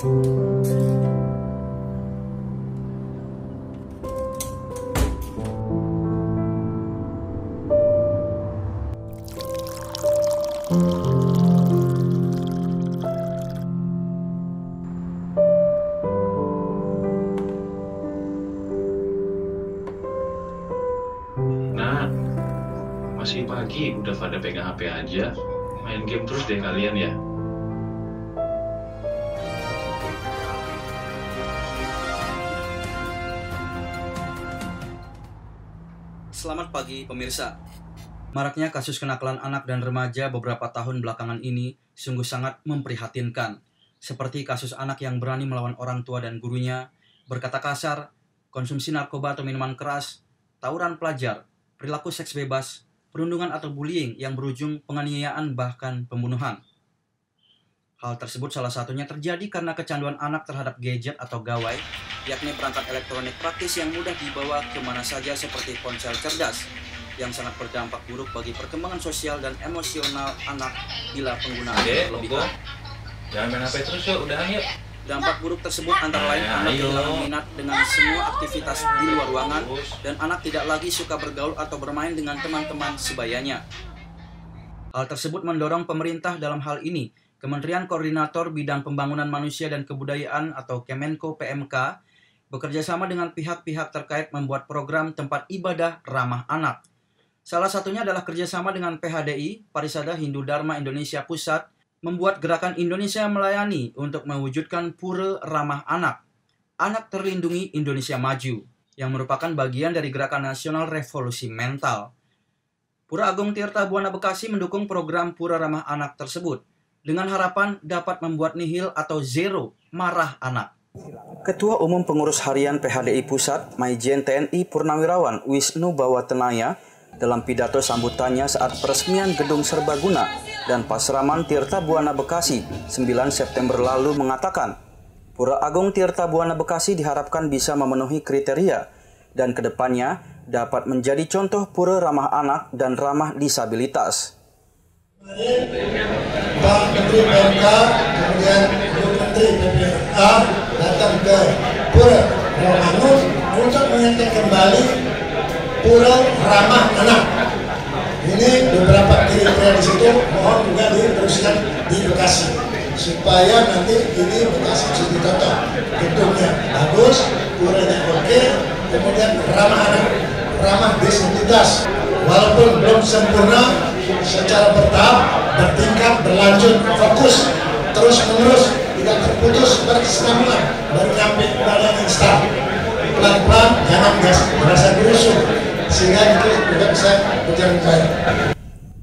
Masih pagi, udah pada pegang HP aja. Main game terus deh kalian ya. Selamat pagi pemirsa. Maraknya kasus kenakalan anak dan remaja beberapa tahun belakangan ini sungguh sangat memprihatinkan. Seperti kasus anak yang berani melawan orang tua dan gurunya, berkata kasar, konsumsi narkoba atau minuman keras, tawuran pelajar, perilaku seks bebas, perundungan atau bullying yang berujung penganiayaan bahkan pembunuhan. Hal tersebut salah satunya terjadi karena kecanduan anak terhadap gadget atau gawai, yakni perangkat elektronik praktis yang mudah dibawa kemana saja seperti ponsel cerdas, yang sangat berdampak buruk bagi perkembangan sosial dan emosional anak bila penggunaan berlebihan. Jangan main HP terus yuk, udahan yuk. Dampak buruk tersebut antara lain anak kehilangan minat dengan semua aktivitas di luar ruangan dan anak tidak lagi suka bergaul atau bermain dengan teman-teman sebayanya. Hal tersebut mendorong pemerintah dalam hal ini, Kementerian Koordinator Bidang Pembangunan Manusia dan Kebudayaan atau Kemenko PMK, bekerja sama dengan pihak-pihak terkait membuat program tempat ibadah ramah anak. Salah satunya adalah kerjasama dengan PHDI, Parisada Hindu Dharma Indonesia Pusat, membuat gerakan Indonesia Melayani untuk mewujudkan Pura Ramah Anak, Anak Terlindungi Indonesia Maju, yang merupakan bagian dari Gerakan Nasional Revolusi Mental. Pura Agung Tirta Buana Bekasi mendukung program Pura Ramah Anak tersebut, dengan harapan dapat membuat nihil atau zero marah anak. Ketua Umum Pengurus Harian PHDI Pusat, Maijen TNI Purnawirawan Wisnu Bawatenaya, dalam pidato sambutannya saat peresmian Gedung Serbaguna dan Pasraman Tirta Buana Bekasi 9 September lalu mengatakan, Pura Agung Tirta Buana Bekasi diharapkan bisa memenuhi kriteria dan kedepannya dapat menjadi contoh pura ramah anak dan ramah disabilitas. Pak Menteri PMK, kemudian Ibu Menteri PPA datang ke Pura Romanus untuk mengingatkan kembali Pura Ramah Anak. Ini beberapa kriteria di situ, mohon juga diteruskan di Bekasi supaya nanti ini Bekasi bisa dicontoh. Gedungnya bagus, puranya oke, kemudian ramah anak, ramah disabilitas. Walaupun belum sempurna, secara bertahap, bertingkat, berlanjut, fokus, terus menerus, tidak terputus berkesinambungan, baru nyampe pada instan. Pelan-pelan, jangan merasa dirusuh, sehingga itu juga bisa berjalan baik.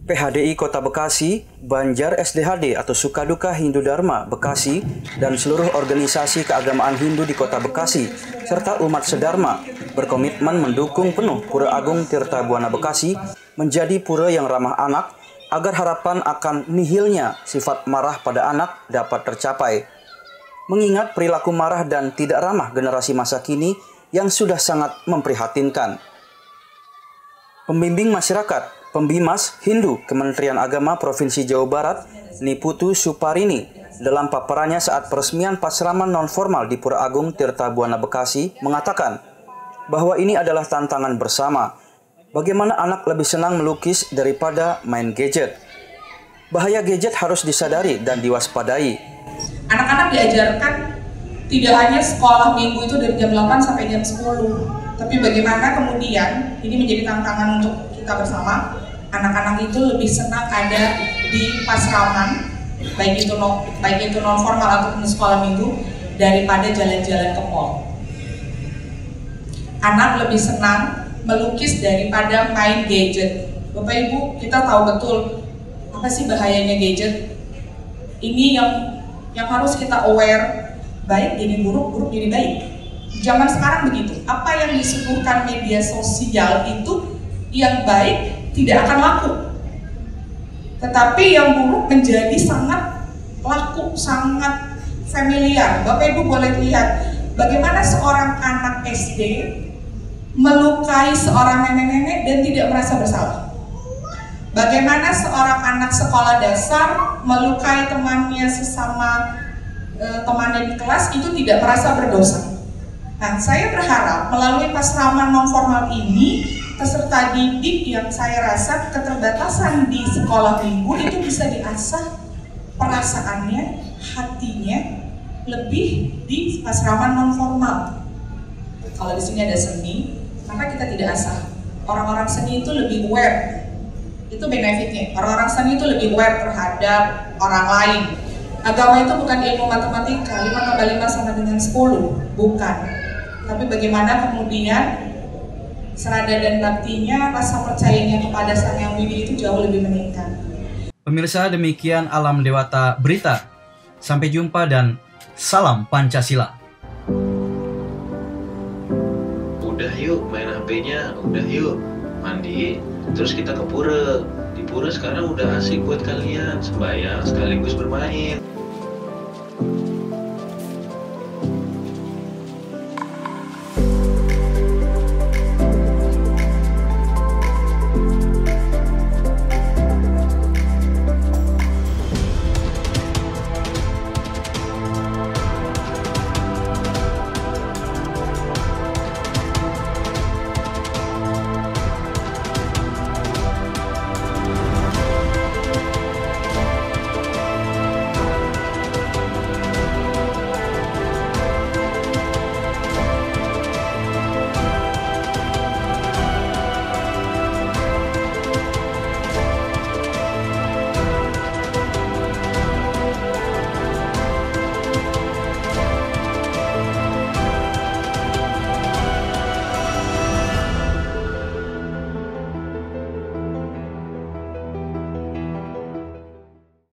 PHDI Kota Bekasi, Banjar SDHD atau Sukaduka Hindu Dharma Bekasi, dan seluruh organisasi keagamaan Hindu di Kota Bekasi, serta umat sedharma, berkomitmen mendukung penuh Pura Agung Tirta Buana Bekasi menjadi pura yang ramah anak, agar harapan akan nihilnya sifat marah pada anak dapat tercapai. Mengingat perilaku marah dan tidak ramah generasi masa kini yang sudah sangat memprihatinkan. Pembimbing masyarakat, Pembimas Hindu Kementerian Agama Provinsi Jawa Barat, Niputu Suparini, dalam paparannya saat peresmian pasraman non-formal di Pura Agung Tirta Buana Bekasi, mengatakan bahwa ini adalah tantangan bersama. Bagaimana anak lebih senang melukis daripada main gadget. Bahaya gadget harus disadari dan diwaspadai. Anak-anak diajarkan tidak hanya sekolah minggu itu dari jam 8 sampai jam 10, tapi bagaimana kemudian ini menjadi tantangan untuk kita bersama. Anak-anak itu lebih senang ada di pasraman, baik itu non formal ataupun sekolah minggu, daripada jalan-jalan ke mall. Anak lebih senang melukis daripada main gadget. Bapak Ibu, kita tahu betul apa sih bahayanya gadget. Ini yang harus kita aware, baik jadi buruk, buruk jadi baik. Zaman sekarang begitu, apa yang disuguhkan media sosial itu yang baik tidak akan laku, tetapi yang buruk menjadi sangat laku, sangat familiar. Bapak Ibu boleh lihat bagaimana seorang anak SD melukai seorang nenek-nenek dan tidak merasa bersalah. Bagaimana seorang anak sekolah dasar melukai temannya sesama temannya di kelas itu tidak merasa berdosa. Nah, saya berharap melalui pasraman non formal ini, peserta didik yang saya rasa keterbatasan di sekolah minggu itu bisa diasah perasaannya, hatinya lebih di pasraman non formal. Kalau di sini ada seni, maka kita tidak asah. Orang-orang seni itu lebih aware. Itu benefitnya. Orang-orang seni itu lebih aware terhadap orang lain. Agama itu bukan ilmu matematika, 5 tambah 5 sama dengan 10, bukan. Tapi bagaimana kemudian serada dan baktinya, rasa percayanya kepada Sang Yang Widi itu jauh lebih meningkat. Pemirsa, demikian Alam Dewata Berita. Sampai jumpa dan salam Pancasila. Udah yuk main HP-nya, udah yuk mandi, terus kita ke pura. Di pura sekarang udah asik buat kalian, sembahyang sekaligus bermain.